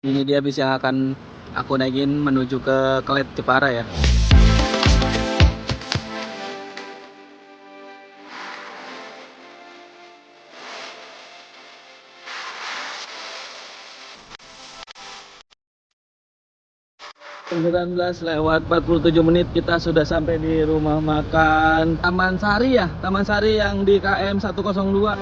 Ini dia bis yang akan aku naikin menuju ke Klet Jepara ya. Jam 19:47 kita sudah sampai di rumah makan Taman Sari ya, Taman Sari yang di KM 102.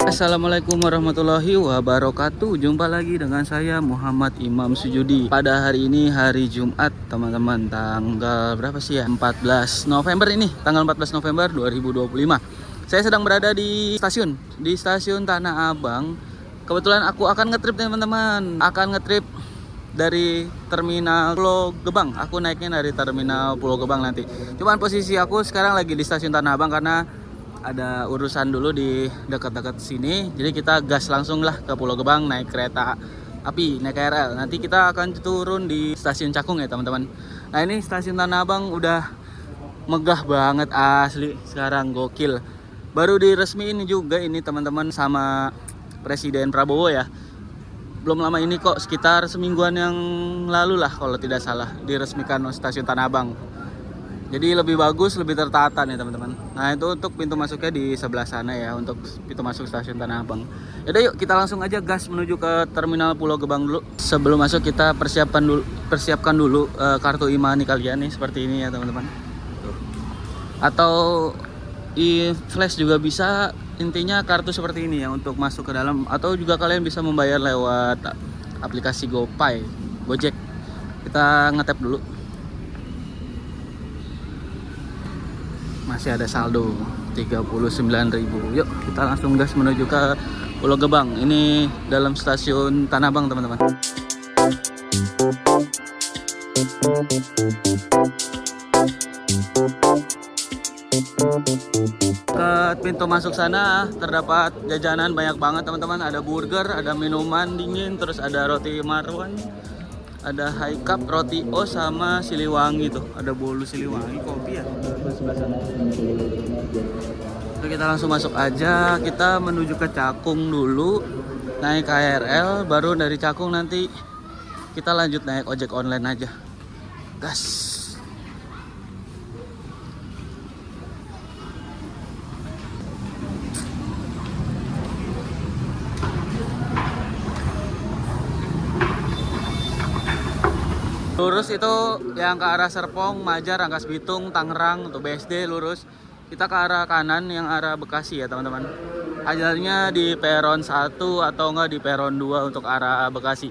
Assalamualaikum warahmatullahi wabarakatuh. Jumpa lagi dengan saya Muhammad Imam Sujudi. Pada hari ini hari Jumat teman-teman, tanggal berapa sih ya? 14 November ini, tanggal 14 November 2025. Saya sedang berada di stasiun Tanah Abang. Kebetulan aku akan ngetrip teman-teman. Akan ngetrip dari terminal Pulau Gebang. Aku naiknya dari terminal Pulau Gebang nanti. Cuman posisi aku sekarang lagi di stasiun Tanah Abang karena ada urusan dulu di dekat-dekat sini. Jadi kita gas langsung lah ke Pulau Gebang, naik kereta api, naik KRL. Nanti kita akan turun di stasiun Cakung ya teman-teman. Nah ini stasiun Tanah Abang udah megah banget asli. Sekarang gokil. Baru diresmiin juga ini teman-teman sama Presiden Prabowo ya. Belum lama ini kok, sekitar semingguan yang lalu lah kalau tidak salah diresmikan stasiun Tanah Abang. Jadi lebih bagus, lebih tertata nih teman-teman. Nah itu untuk pintu masuknya di sebelah sana ya, untuk pintu masuk stasiun Tanah Abang. Yaudah yuk kita langsung aja gas menuju ke terminal Pulau Gebang dulu. Sebelum masuk kita persiapkan dulu kartu e-money kalian nih seperti ini ya teman-teman. Atau e-flash juga bisa, intinya kartu seperti ini ya untuk masuk ke dalam. Atau juga kalian bisa membayar lewat aplikasi GoPay, Gojek. Kita ngetap dulu. Masih ada saldo 39.000. Yuk kita langsung gas menuju ke Pulau Gebang. Ini dalam stasiun Tanah Abang teman-teman. Ke pintu masuk sana terdapat jajanan banyak banget teman-teman. Ada burger, ada minuman dingin, terus ada roti Marwan, ada high cup, roti O sama Siliwangi tuh. Ada bolu Siliwangi, kopi ya. Oke, kita langsung masuk aja. Kita menuju ke Cakung dulu, naik KRL, baru dari Cakung nanti kita lanjut naik ojek online aja. Gas. Lurus itu yang ke arah Serpong, Majar, Rangkas Bitung, Tangerang, untuk BSD lurus. Kita ke arah kanan yang arah Bekasi ya teman-teman. Ajalnya di peron 1 atau enggak di peron 2 untuk arah Bekasi.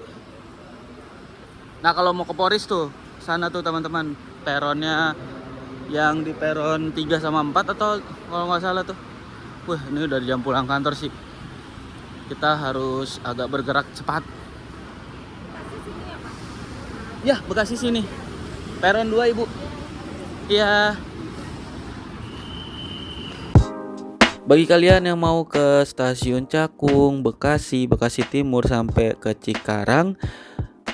Nah kalau mau ke Poris tuh, sana tuh teman-teman. Peronnya yang di peron 3 sama 4 atau kalau nggak salah tuh. Wah ini udah jam pulang kantor sih. Kita harus agak bergerak cepat. Ya, Bekasi sini. Peron 2, Ibu. Iya. Bagi kalian yang mau ke stasiun Cakung, Bekasi, Bekasi Timur sampai ke Cikarang,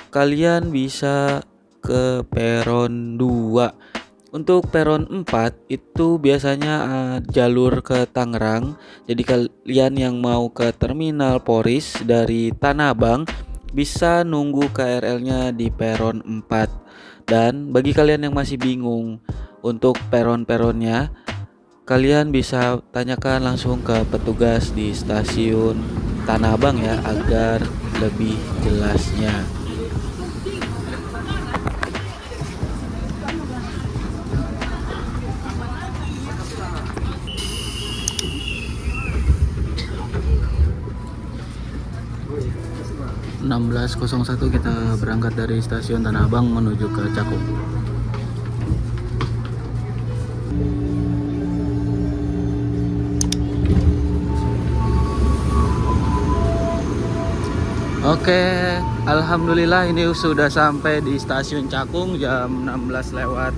kalian bisa ke peron 2. Untuk peron 4 itu biasanya jalur ke Tangerang. Jadi kalian yang mau ke terminal Poris dari Tanah Abang bisa nunggu KRL-nya di peron 4. Dan bagi kalian yang masih bingung untuk peron-peronnya, kalian bisa tanyakan langsung ke petugas di stasiun Tanah Abang ya, agar lebih jelasnya. 16.01 kita berangkat dari stasiun Tanah Abang menuju ke Cakung. Oke, alhamdulillah ini sudah sampai di stasiun Cakung jam 16:31.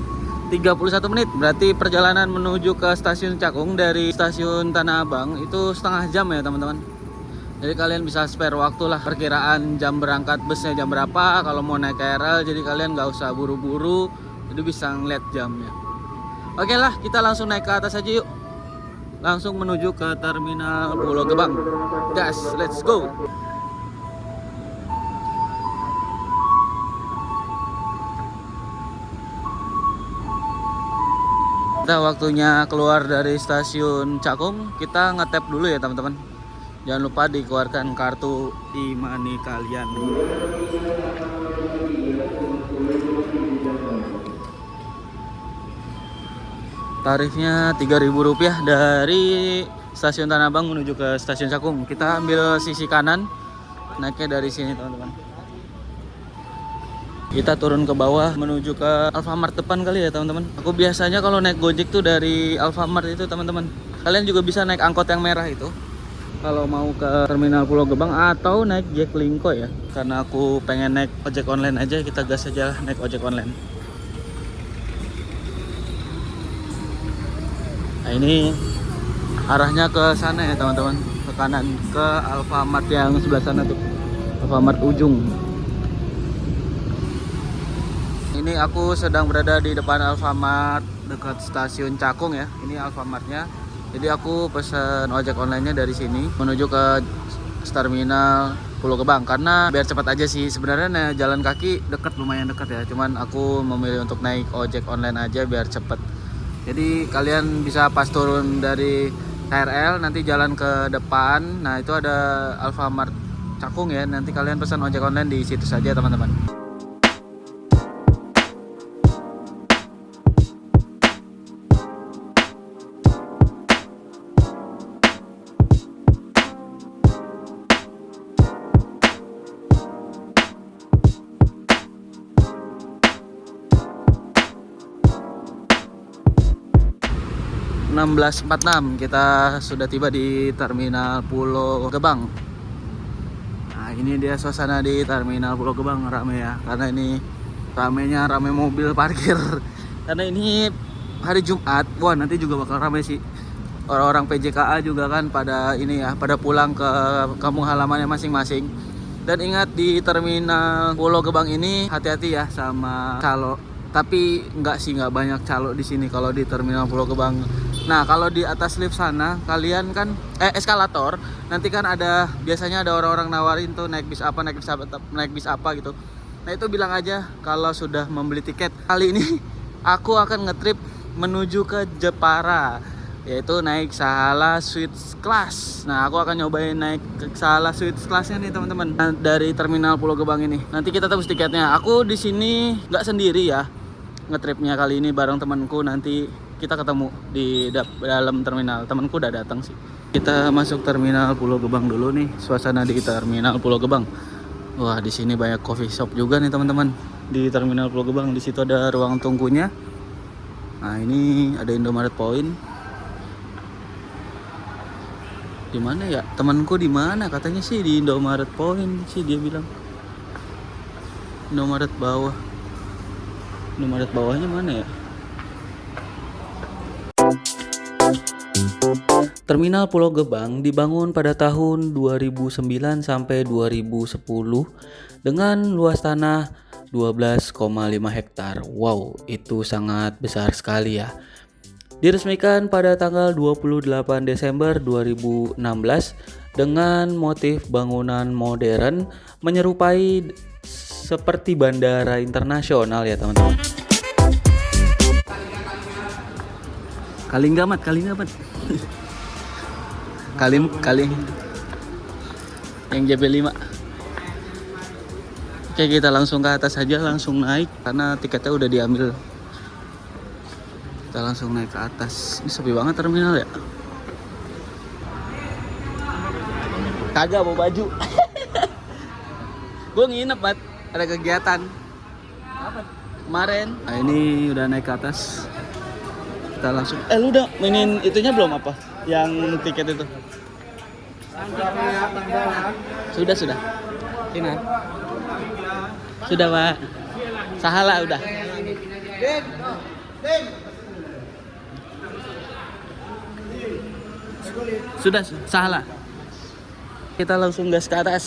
Berarti perjalanan menuju ke stasiun Cakung dari stasiun Tanah Abang itu setengah jam ya teman-teman. Jadi kalian bisa spare waktu lah, perkiraan jam berangkat busnya jam berapa. Kalau mau naik KRL jadi kalian nggak usah buru-buru, jadi bisa ngeliat jamnya. Oke lah, kita langsung naik ke atas aja yuk. Langsung menuju ke Terminal Pulau Gebang. Gas, let's go. Kita waktunya keluar dari stasiun Cakung, kita nge-tap dulu ya teman-teman. Jangan lupa dikeluarkan kartu e-money kalian. Tarifnya Rp3.000 dari stasiun Tanah Abang menuju ke stasiun Cakung. Kita ambil sisi kanan, naiknya dari sini teman-teman. Kita turun ke bawah menuju ke Alfamart depan kali ya teman-teman. Aku biasanya kalau naik Gojek tuh dari Alfamart itu teman-teman. Kalian juga bisa naik angkot yang merah itu kalau mau ke Terminal Pulau Gebang, atau naik Jaklingko ya. Karena aku pengen naik ojek online aja, kita gas aja lah naik ojek online. Nah ini arahnya ke sana ya teman-teman, ke kanan, ke Alfamart yang sebelah sana tuh, Alfamart ujung. Ini aku sedang berada di depan Alfamart dekat stasiun Cakung ya. Ini Alfamartnya. Jadi aku pesen ojek online-nya dari sini menuju ke Terminal Pulau Gebang, karena biar cepat aja sih. Sebenarnya jalan kaki dekat, lumayan dekat ya. Cuman aku memilih untuk naik ojek online aja biar cepet. Jadi kalian bisa pas turun dari KRL nanti jalan ke depan. Nah, itu ada Alfamart Cakung ya. Nanti kalian pesan ojek online di situ saja teman-teman. 16.46 kita sudah tiba di Terminal Pulau Gebang. Nah ini dia suasana di Terminal Pulau Gebang, rame ya, karena ini rame mobil parkir. Karena ini hari Jumat, wah nanti juga bakal rame sih. Orang-orang PJKA juga kan pada ini ya, pada pulang ke kampung halamannya masing-masing. Dan ingat di Terminal Pulau Gebang ini hati-hati ya sama calo. Tapi nggak banyak calo di sini kalau di Terminal Pulau Gebang. Nah kalau di atas lift sana kalian kan eskalator, nanti kan ada biasanya ada orang-orang nawarin tuh naik bis apa gitu. Nah itu bilang aja kalau sudah membeli tiket. Kali ini aku akan ngetrip menuju ke Jepara, yaitu naik Sahala Suites Class. Nah aku akan nyobain naik ke Sahala Suites Classnya nih teman-teman, dari Terminal Pulau Gebang ini. Nanti kita tebus tiketnya. Aku di sini nggak sendiri ya, ngetripnya kali ini bareng temanku. Nanti kita ketemu di dalam terminal. Temanku udah datang sih. Kita masuk Terminal Pulau Gebang dulu nih. Suasana di Terminal Pulau Gebang. Wah di sini banyak coffee shop juga nih teman-teman. Di Terminal Pulau Gebang di situ ada ruang tunggunya. Nah ini ada Indomaret Point. Di mana ya? Temanku di mana? Katanya sih di Indomaret Point sih dia bilang. Indomaret bawah. Indomaret bawahnya mana ya? Terminal Pulau Gebang dibangun pada tahun 2009 sampai 2010 dengan luas tanah 12,5 hektar. Wow, itu sangat besar sekali ya. Diresmikan pada tanggal 28 Desember 2016 dengan motif bangunan modern menyerupai seperti bandara internasional ya teman-teman. Kalinggamat. Kaling yang JB5. Oke, kita langsung ke atas aja, langsung naik karena tiketnya udah diambil. Kita langsung naik ke atas. Ini sepi banget terminal ya. Kagak bawa baju. Gue nginep, Bat. Ada kegiatan. Kemarin. Nah, ini udah naik ke atas. Kita langsung. Lu udah mainin itunya belum apa? Yang tiket itu? Sudah. Ini. Sudah, Pak. Sahala udah. Sudah, salah. Kita langsung gas ke atas.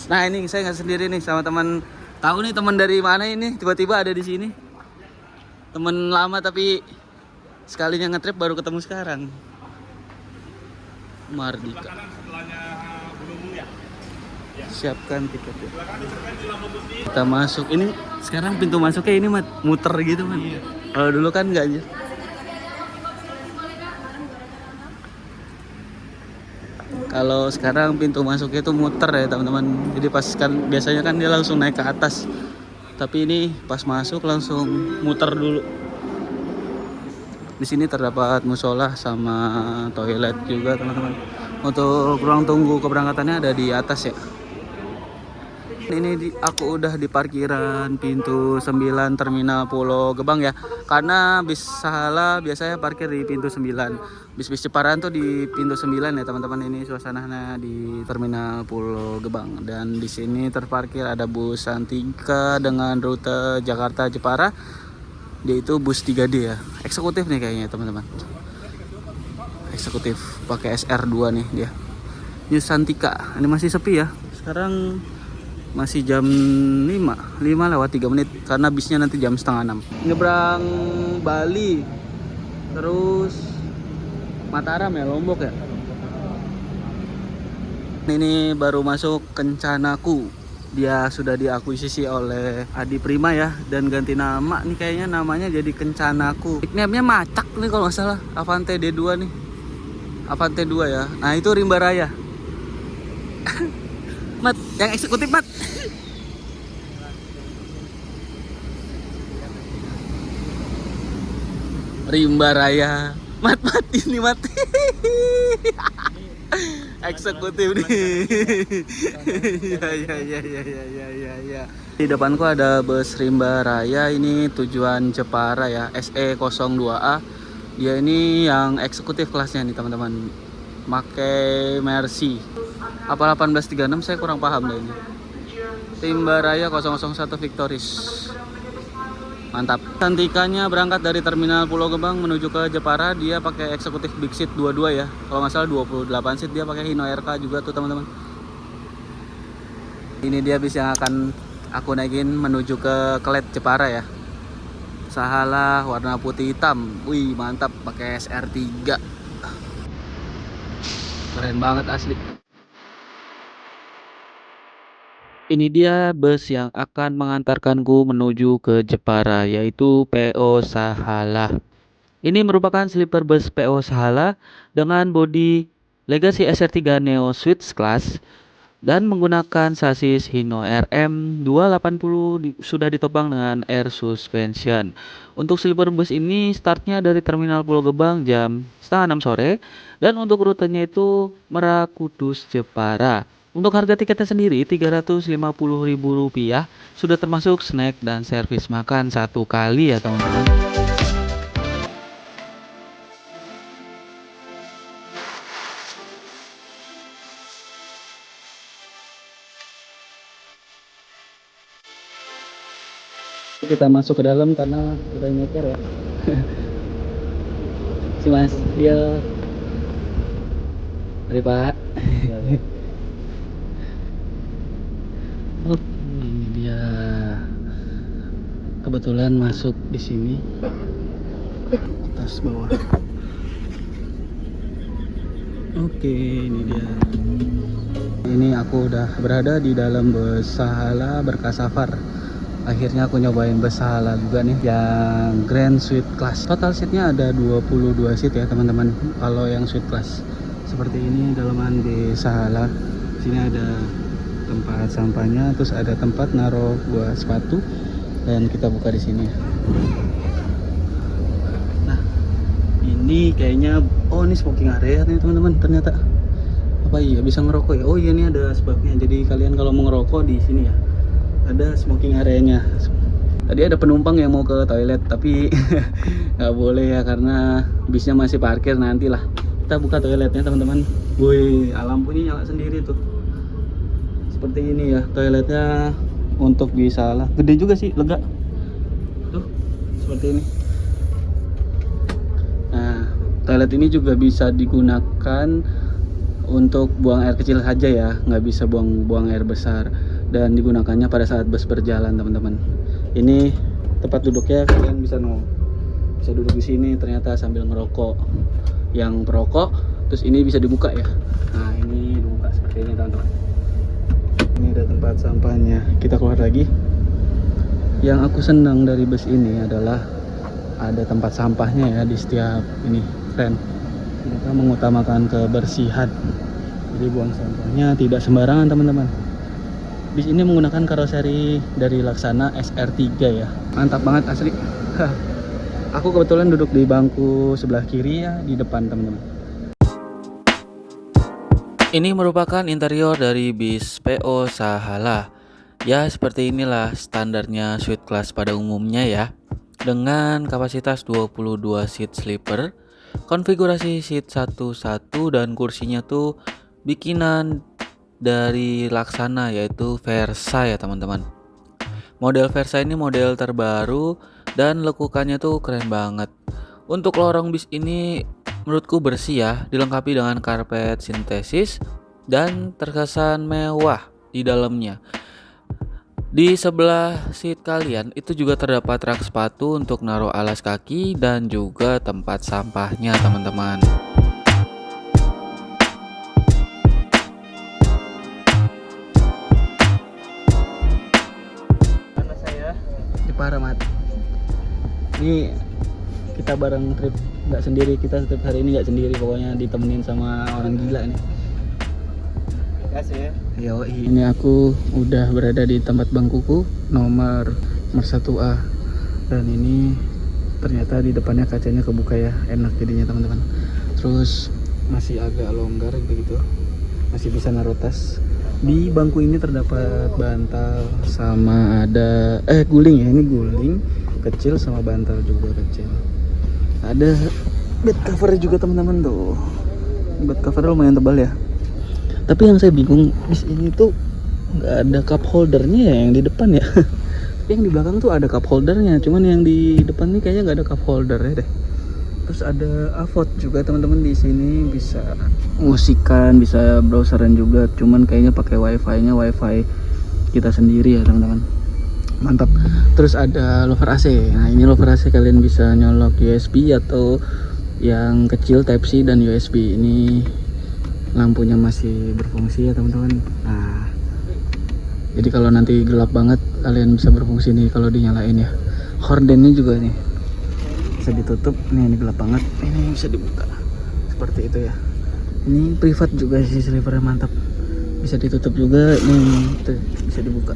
Nah, ini saya nggak sendiri nih sama teman. Tahu nih teman dari mana ini? Tiba-tiba ada di sini. Teman lama tapi sekalinya ngetrip baru ketemu sekarang. Mardika. Siapkan tiketnya. Kita masuk. Ini sekarang pintu masuknya ini muter gitu, Man. Kalau dulu kan nggak aja. Kalau sekarang pintu masuknya itu muter ya teman-teman. Jadi pas kan biasanya kan dia langsung naik ke atas. Tapi ini pas masuk langsung muter dulu. Di sini terdapat musola sama toilet juga teman-teman. Untuk ruang tunggu keberangkatannya ada di atas ya. Ini aku udah di parkiran pintu 9 Terminal Pulau Gebang ya. Karena bis Sahala biasanya parkir di pintu 9. Bis-bis Jepara tuh di pintu 9 ya teman-teman. Ini suasananya di Terminal Pulau Gebang. Dan di sini terparkir ada bus Santika dengan rute Jakarta Jepara. Dia itu bus 3D ya. Eksekutif nih kayaknya teman-teman. Eksekutif pakai SR2 nih dia. New Santika. Ini masih sepi ya. Sekarang masih jam 5 lewat 3 menit karena bisnya nanti jam setengah 6. Nyebrang Bali terus Mataram ya, Lombok ya. Ini baru masuk Kencanaku. Dia sudah diakuisisi oleh Adi Prima ya, dan ganti nama nih kayaknya, namanya jadi Kencanaku. Nickname-nya Macak nih kalau nggak salah. Avante D2 nih. Avante 2 ya. Nah, itu Rimba Raya. Mat, yang eksekutif, Mat. Rimba Raya. Mat ini Mat. Eksekutif nih. Ya. Di depanku ada bus Rimba Raya, ini tujuan Jepara ya, SE02A. Dia ini yang eksekutif kelasnya nih teman-teman. Pakai Mercy. Apa 1836 saya kurang paham deh ini. Rimba Raya 001 Victoris. Mantap. Santikanya berangkat dari Terminal Pulau Gebang menuju ke Jepara. Dia pakai eksekutif Big Seat 22 ya. Kalau nggak salah 28 seat. Dia pakai Hino RK juga tuh teman-teman. Ini dia bis yang akan aku naikin menuju ke Kelet Jepara ya. Sahala warna putih hitam. Wih, mantap, pakai SR3. Keren banget asli. Ini dia bus yang akan mengantarkanku menuju ke Jepara, yaitu PO Sahala. Ini merupakan sleeper bus PO Sahala dengan bodi Legacy SR3 Neo Suites Class dan menggunakan sasis Hino RM 280 sudah ditopang dengan air suspension. Untuk sleeper bus ini startnya dari Terminal Pulau Gebang jam setengah 6 sore, dan untuk rutenya itu Merak, Kudus, Jepara. Untuk harga tiketnya sendiri Rp350.000, sudah termasuk snack dan servis makan satu kali ya teman-teman. Kita masuk ke dalam karena udah nyeker ya. Si Mas, ya. Mari Pak. Oh, ini dia. Kebetulan masuk di sini. Atas bawah. Oke, ini dia. Ini aku udah berada di dalam bus Sahala Berkah Safar. Akhirnya aku nyobain bus Sahala juga nih yang Grand Suite Class. Total seatnya ada 22 seat ya teman-teman. Kalau yang Suite Class seperti ini dalaman di Sahala. Sini ada tempat sampahnya, terus ada tempat naruh buah sepatu, dan kita buka di sini. Nah, ini kayaknya ini smoking area nih teman-teman. Ternyata apa iya bisa ngerokok ya? Oh iya, ini ada sebabnya. Jadi kalian kalau mau ngerokok di sini ya, ada smoking areanya. Tadi ada penumpang yang mau ke toilet tapi nggak boleh ya karena bisnya masih parkir. Nantilah kita buka toiletnya teman-teman. Woi, lampunya nyala sendiri tuh. Seperti ini ya toiletnya, untuk bisa lah. Gede juga sih, lega. Tuh, seperti ini. Nah, toilet ini juga bisa digunakan untuk buang air kecil saja ya, nggak bisa buang air besar. Dan digunakannya pada saat bus berjalan teman-teman. Ini tempat duduknya, kalian bisa duduk di sini ternyata sambil ngerokok. Yang perokok, terus ini bisa dibuka ya. Nah ini dibuka seperti ini teman-teman. Ini ada tempat sampahnya. Kita keluar lagi. Yang aku senang dari bus ini adalah ada tempat sampahnya ya di setiap ini, keren. Mereka mengutamakan kebersihan. Jadi buang sampahnya tidak sembarangan teman-teman. Bis ini menggunakan karoseri dari Laksana SR3 ya. Mantap banget asli. Aku kebetulan duduk di bangku sebelah kiri ya, di depan teman-teman. Ini merupakan interior dari bis PO Sahala. Ya seperti inilah standarnya suite class pada umumnya ya. Dengan kapasitas 22 seat sleeper, konfigurasi seat 11 dan kursinya tuh bikinan dari Laksana yaitu Versa ya teman-teman. Model Versa ini model terbaru dan lekukannya tuh keren banget. Untuk lorong bis ini menurutku bersih ya, dilengkapi dengan karpet sintesis dan terkesan mewah di dalamnya. Di sebelah seat kalian itu juga terdapat rak sepatu untuk naruh alas kaki dan juga tempat sampahnya teman-teman. Mana saya? Di Paramat. Ini kita bareng trip, nggak sendiri, kita trip hari ini nggak sendiri, pokoknya ditemenin sama orang gila nih. Kasih ya. Yo, ini aku udah berada di tempat bangkuku nomor 1A dan ini ternyata di depannya kacanya kebuka ya, enak jadinya teman-teman. Terus masih agak longgar begitu, masih bisa naruh tas. Di bangku ini terdapat bantal sama ada guling ya, ini guling kecil sama bantal juga kecil. Ada bed cover juga teman-teman tuh. Bed cover lumayan tebal ya. Tapi yang saya bingung, bis ini tuh nggak ada cup holdernya ya yang di depan ya. Tapi yang di belakang tuh ada cup holdernya, cuman yang di depan nih kayaknya nggak ada cup holder ya deh. Terus ada AVOD juga teman-teman, di sini bisa musikan, bisa browseran juga, cuman kayaknya pakai wifi-nya wifi kita sendiri ya teman-teman. Mantap. Terus ada lover AC. Nah ini lover AC, kalian bisa nyolok USB atau yang kecil Type C dan USB. Ini lampunya masih berfungsi ya teman-teman. Nah jadi kalau nanti gelap banget kalian bisa berfungsi nih kalau dinyalain ya. Hordennya juga nih bisa ditutup, nih ini gelap banget, ini bisa dibuka seperti itu ya. Ini privat juga sih, sleepernya mantap, bisa ditutup juga nih, tuh, bisa dibuka.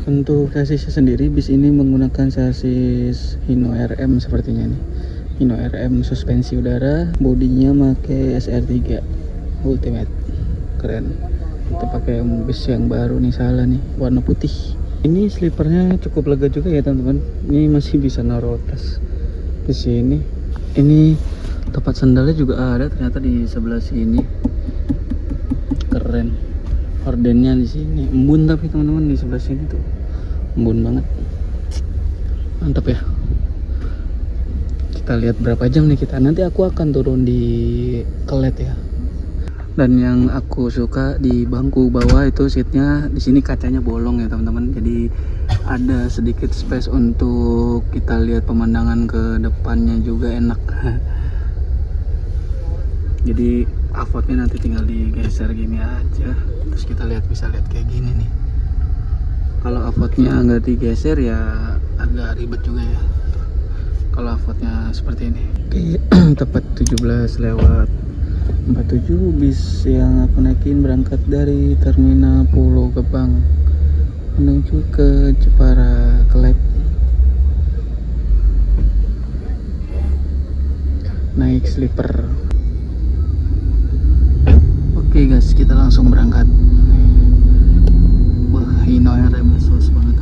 Untuk sasisnya sendiri, bis ini menggunakan sasis Hino RM sepertinya nih. Hino RM suspensi udara, bodinya pakai SR3 Ultimate, keren. Kita pakai bis yang baru nih, Sahala nih, warna putih. Ini sleepernya cukup lega juga ya teman-teman. Ini masih bisa naruh tas di sini. Ini tempat sandalnya juga ada ternyata di sebelah sini, keren. Hordennya di sini embun, tapi teman-teman di sebelah sini tuh embun banget, mantap ya. Kita lihat berapa jam nih kita. Nanti aku akan turun di Kelet ya. Dan yang aku suka di bangku bawah itu seatnya di sini kacanya bolong ya teman-teman. Jadi ada sedikit space untuk kita lihat pemandangan ke depannya juga enak. Jadi AVOD-nya nanti tinggal digeser gini aja. Terus kita bisa lihat kayak gini nih. Kalau AVOD-nya nggak digeser ya agak ribet juga ya. Kalau AVOD-nya seperti ini. Oke, tepat 17:47 bis yang aku naikin berangkat dari Terminal Pulau Gebang menuju ke Jepara Kelet. Naik sleeper. Oke guys, kita langsung berangkat. Wah, Hino RM sus banget.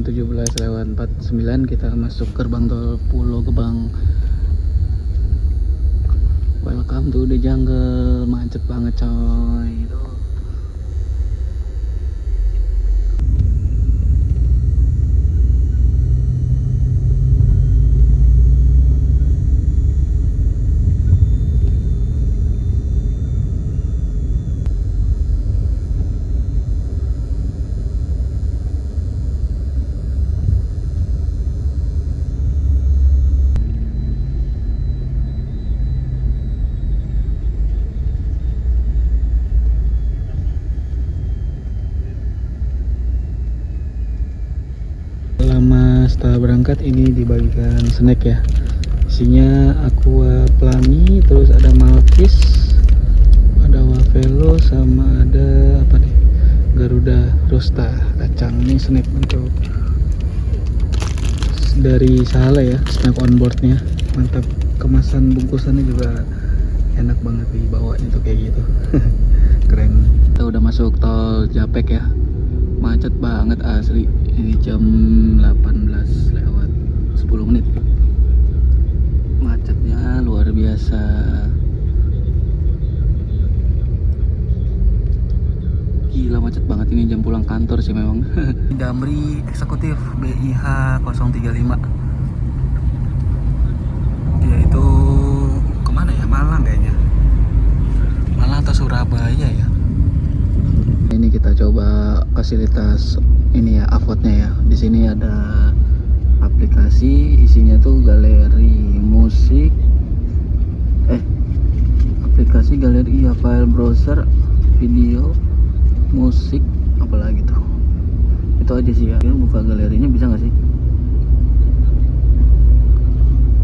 17:49 kita masuk gerbang tol Pulau Gebang. Welcome to the jungle. Macet banget coy. Tuh. Setelah berangkat ini dibagikan snack ya, isinya aqua plani, terus ada malkis, ada wafelo, sama ada apa nih, garuda rosta kacang. Ini snack untuk dari Sahala ya, snack on boardnya mantap. Kemasan bungkusannya juga enak banget dibawanya tuh kayak gitu. Keren. Kita udah masuk tol Japek ya, macet banget asli. Ini jam 18 lewat 10 menit. Macetnya luar biasa. Gila macet banget ini, jam pulang kantor sih memang. Damri eksekutif BIH 035. Dia itu kemana ya? Malang kayaknya. Malang atau Surabaya ya? Ini kita coba fasilitas ini ya, Avotnya ya. Di sini ada aplikasi, isinya tuh galeri musik, aplikasi galeri ya, file browser, video, musik, apalagi tuh. Itu aja sih ya. Buka galerinya bisa nggak sih?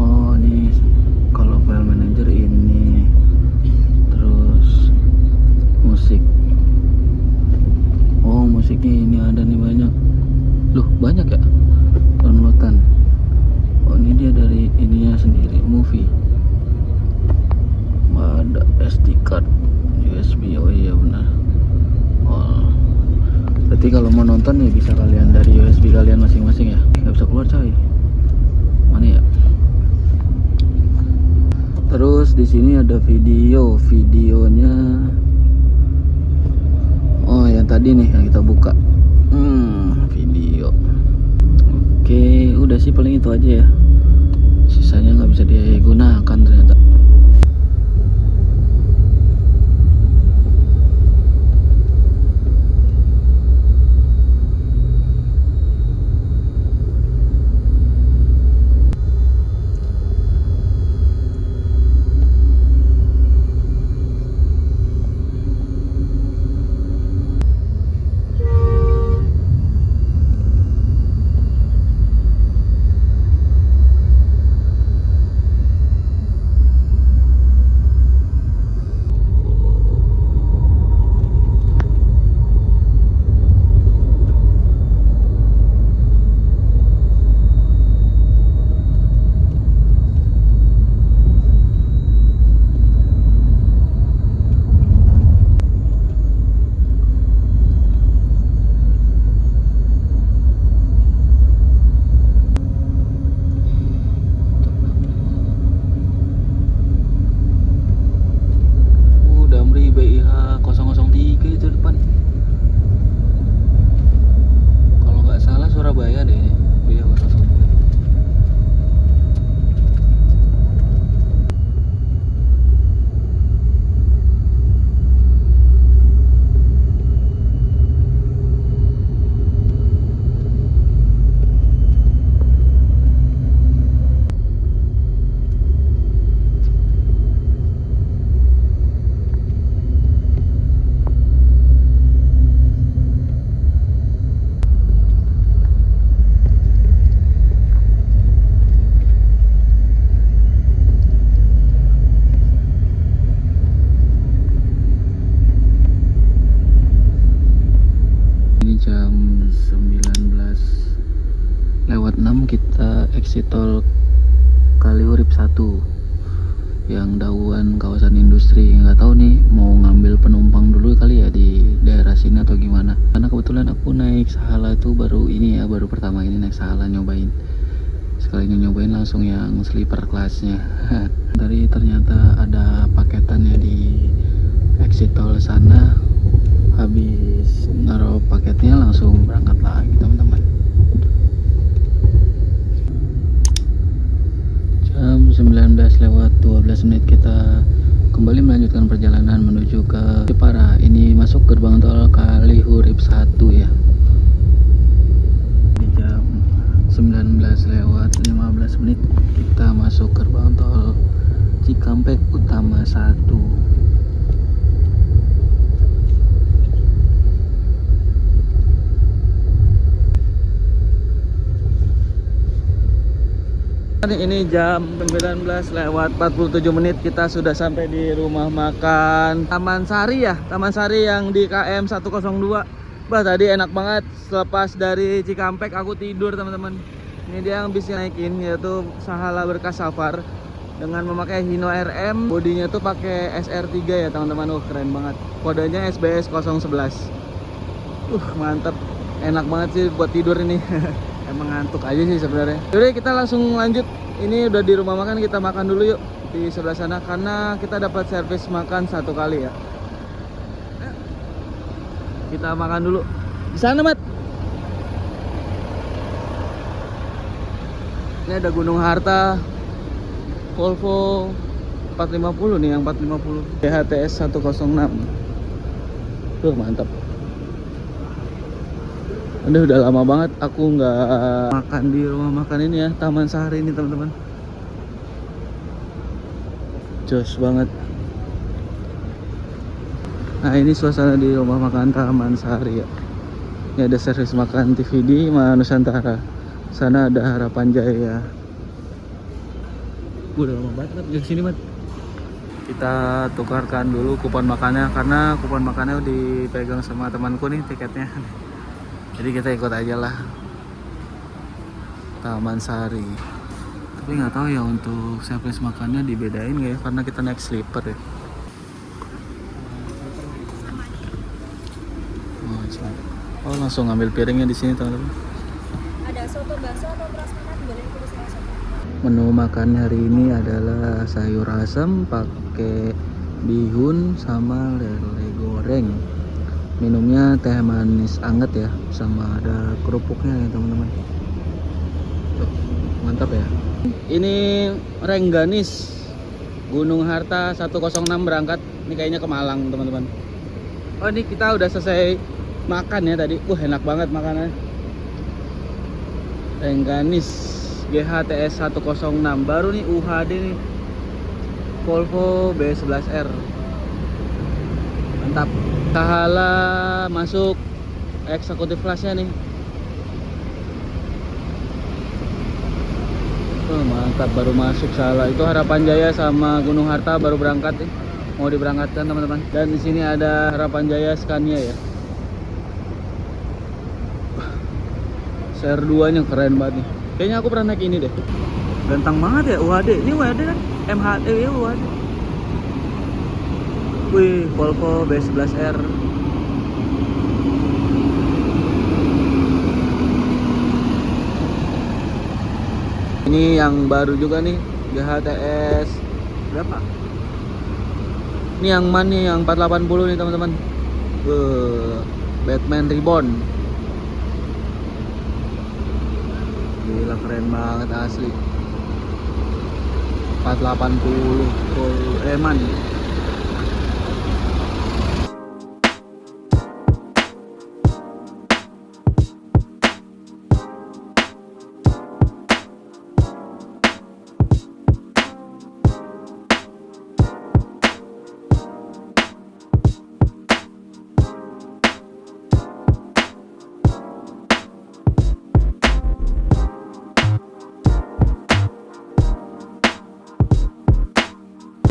Oh ini kalau file manager ini, terus musik. Oh musiknya ini ada nih banyak. Loh banyak ya downloadan. Oh ini dia dari ininya sendiri, movie. Ada SD card, USB. Oh iya benar. Oh berarti kalau mau nonton ya bisa kalian dari USB kalian masing-masing ya. Nggak bisa keluar coy. Mana ya? Terus di sini ada videonya. Oh yang tadi nih yang kita buka, video. Oke udah sih paling itu aja ya, sisanya nggak bisa digunakan ternyata. kita exit tol Kaliurip 1 yang Dauan kawasan industri. Nggak tahu nih mau ngambil penumpang dulu kali ya di daerah sini atau gimana, karena kebetulan aku naik naik Sahala tuh baru ini ya, baru pertama ini naik Sahala nyobain. Sekali nyobain langsung yang sleeper kelasnya. Dari ternyata ada paketannya di exit tol sana. Habis naruh paketnya langsung berangkat lagi teman-teman. Jam 19:12 kita kembali melanjutkan perjalanan menuju ke Jepara. Ini masuk gerbang tol Kalihurip 1 ya. Di jam 19:15 kita masuk gerbang tol Cikampek Utama 1. Ini jam 19:47 kita sudah sampai di rumah makan Taman Sari ya, Taman Sari yang di KM 102. Bah, tadi enak banget. Selepas dari Cikampek aku tidur teman-teman. Ini dia yang bisa naikin, yaitu Sahala Berkah Safar dengan memakai Hino RM. Bodinya tuh pakai SR3 ya teman-teman. Keren banget. Kodenya SBS 011. Mantap. Enak banget sih buat tidur ini. Emang ngantuk aja sih sebenarnya. Jadi kita langsung lanjut. Ini udah di rumah makan, kita makan dulu yuk di sebelah sana karena kita dapat servis makan 1 kali ya. Kita makan dulu di sana, Mat. Ini ada Gunung Harta, Volvo 450 nih, yang 450 DHTS 106. Tuh mantap. Udah lama banget aku nggak makan di rumah makan ini ya, Taman Sari ini teman-teman. Jos banget. Nah ini suasana di rumah makan Taman Sari ya. Ini ada servis makan TVD Nusantara. Sana ada Harapan Jaya. Udah lama banget di sini, Mat. Kita tukarkan dulu kupon makannya karena kupon makannya dipegang sama temanku nih tiketnya. Jadi kita ikut aja lah Taman Sari. Tapi nggak tahu ya untuk servis makannya dibedain nggak ya, karena kita naik sleeper ya. Oh langsung ngambil piringnya di sini teman-teman. Ada soto bakso atau prasmanan, boleh pilih salah satu. Menu makan hari ini adalah sayur asam pakai bihun sama lele goreng. Minumnya teh manis anget ya, sama ada kerupuknya ya teman-teman. Mantap ya. Ini Rengganis Gunung Harta 106 berangkat. Ini kayaknya ke Malang teman-teman. Oh ini kita udah selesai makan ya tadi. Enak banget makanannya. Rengganis GHTS 106 baru nih, UHD nih, Volvo B11R. Mantap. Sahala masuk eksekutif kelasnya nih. Mantap, baru masuk Sahala. Itu Harapan Jaya sama Gunung Harta baru berangkat nih. Mau diberangkatkan teman-teman. Dan di sini ada Harapan Jaya Scania ya. CR2-nya keren banget nih. Kayaknya aku pernah naik ini deh. Ganteng banget ya UHD. Ini UHD kan? MHD ya UHD. Wih, Volvo B11R. Ini yang baru juga nih, GHTS berapa? Ini yang mana nih, yang 480 nih teman-teman. Batman Reborn. Gila keren banget asli. 480 full reman.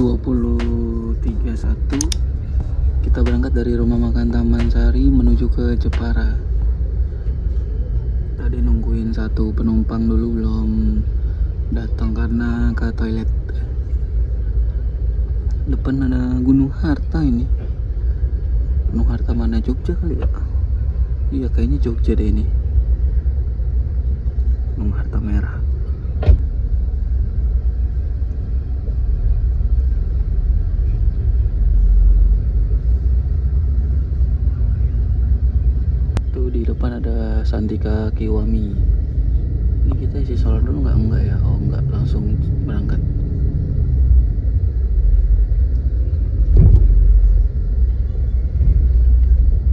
20.31 kita berangkat dari rumah makan Taman Sari menuju ke Jepara. Tadi nungguin satu penumpang dulu belum datang karena ke toilet. Depan ada Gunung Harta ini. Gunung Harta mana, Jogja kali ya? Iya kayaknya Jogja deh ini. Gunung Harta Merah. Tuh di depan ada Santika Kiwami. Ini kita isi solar dulu nggak? Enggak ya? Oh enggak, langsung berangkat.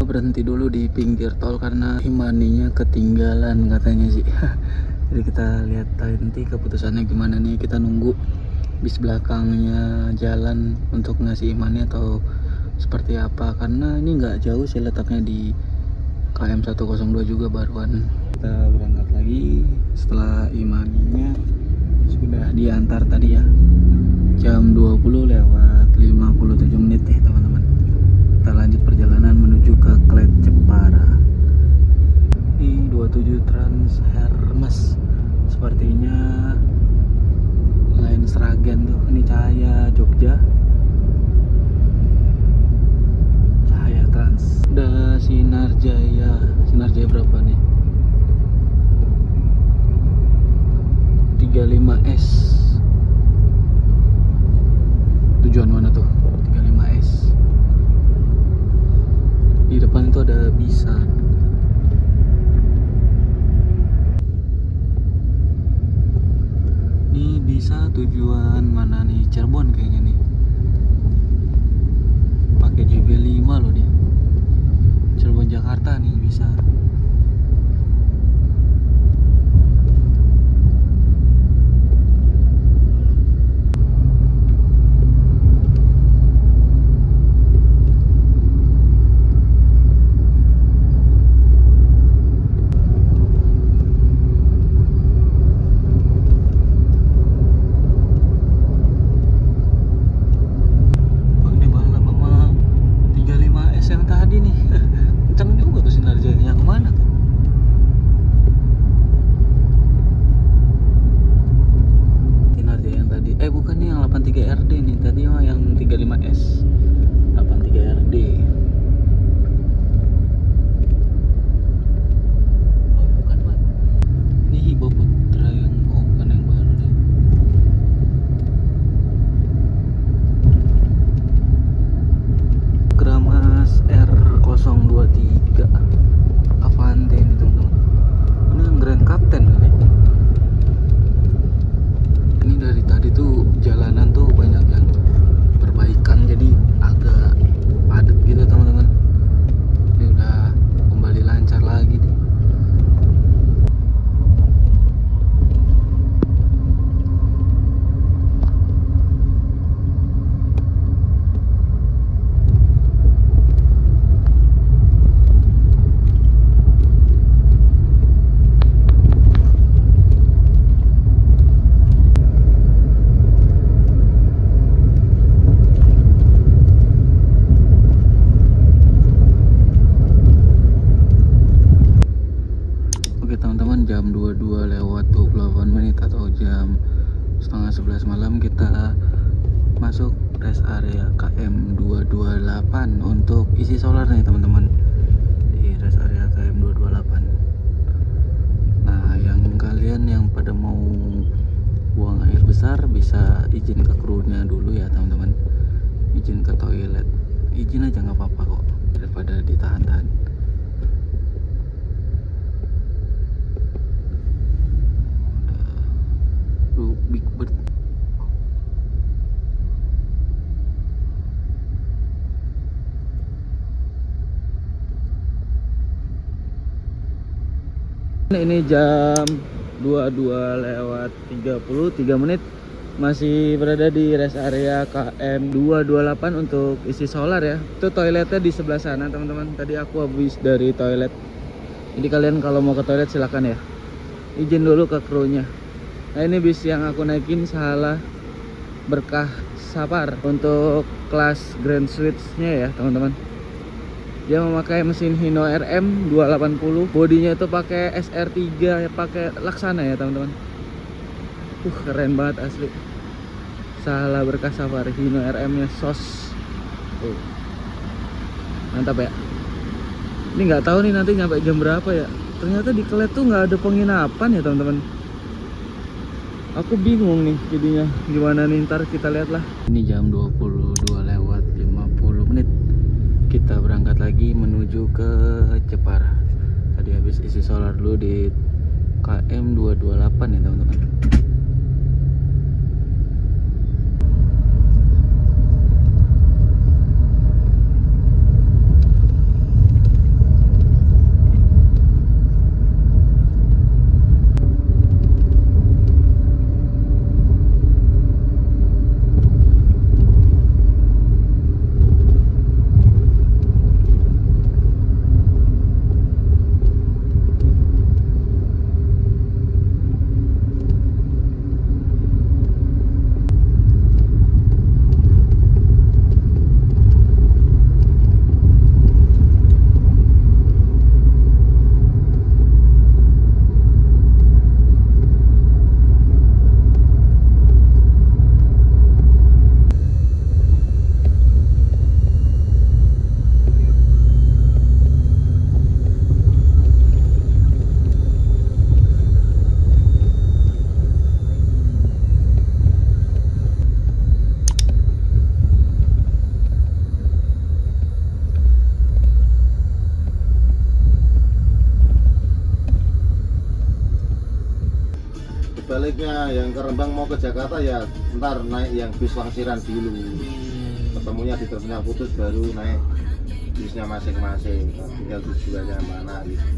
Berhenti dulu di pinggir tol karena imaninya ketinggalan katanya sih. Jadi kita lihat nanti keputusannya gimana nih. Kita nunggu bis belakangnya jalan untuk ngasih imannya atau seperti apa, karena ini nggak jauh sih letaknya di KM 102 juga baruan. Kita berangkat lagi setelah imaninya sudah diantar tadi ya, jam 20 lewat 57 menit ya teman-teman. Kita lanjut perjalanan menuju ke Klet Jepara. Ini 27 Trans Hermes. Sepertinya lain Sragen tuh. Ini Cahaya Jogja. Cahaya Trans. Ada Sinar Jaya. Sinar Jaya berapa nih? 35S. Tujuan mana tuh? 35S. Di depan itu ada Bisa. Ini Bisa tujuan mana nih? Cirebon kayaknya nih. Pakai JB5 loh dia. Cirebon Jakarta nih Bisa. Jam 22 lewat 28 menit atau jam setengah 11 malam kita masuk rest area KM 228 untuk isi solar nih teman-teman, di rest area KM 228. Nah yang kalian yang pada mau buang air besar bisa izin ke krunya dulu ya teman-teman, izin ke toilet, izin aja nggak apa-apa kok daripada ditahan-tahan. Big Bird. Ini jam 22 lewat 33 menit masih berada di rest area KM 228 untuk isi solar ya. Itu toiletnya di sebelah sana teman-teman. Tadi aku habis dari toilet. Jadi kalian kalau mau ke toilet silakan ya, izin dulu ke krunya. Nah ini bis yang aku naikin Sahalah Berkah Sapar untuk kelas Grand Switch-nya ya teman-teman. Dia memakai mesin Hino RM 280, bodinya itu pakai SR3 ya, pakai Laksana ya teman-teman. Keren banget asli. Sahalah Berkah Sapar, Hino RM-nya sos. Mantap ya. Ini nggak tahu nih nanti nyampe jam berapa ya. Ternyata di Kelet tuh nggak ada penginapan ya teman-teman. Aku bingung nih jadinya gimana nih, ntar kita lihat lah. Ini jam 22:50. Kita berangkat lagi menuju ke Jepara. Tadi habis isi solar dulu di KM 228 ya teman-teman. Sebaliknya yang ke Rembang mau ke Jakarta ya ntar naik yang bis Langsiran dulu, ketemunya di Terminal Kudus baru naik bisnya masing-masing, tinggal tujuannya mana gitu.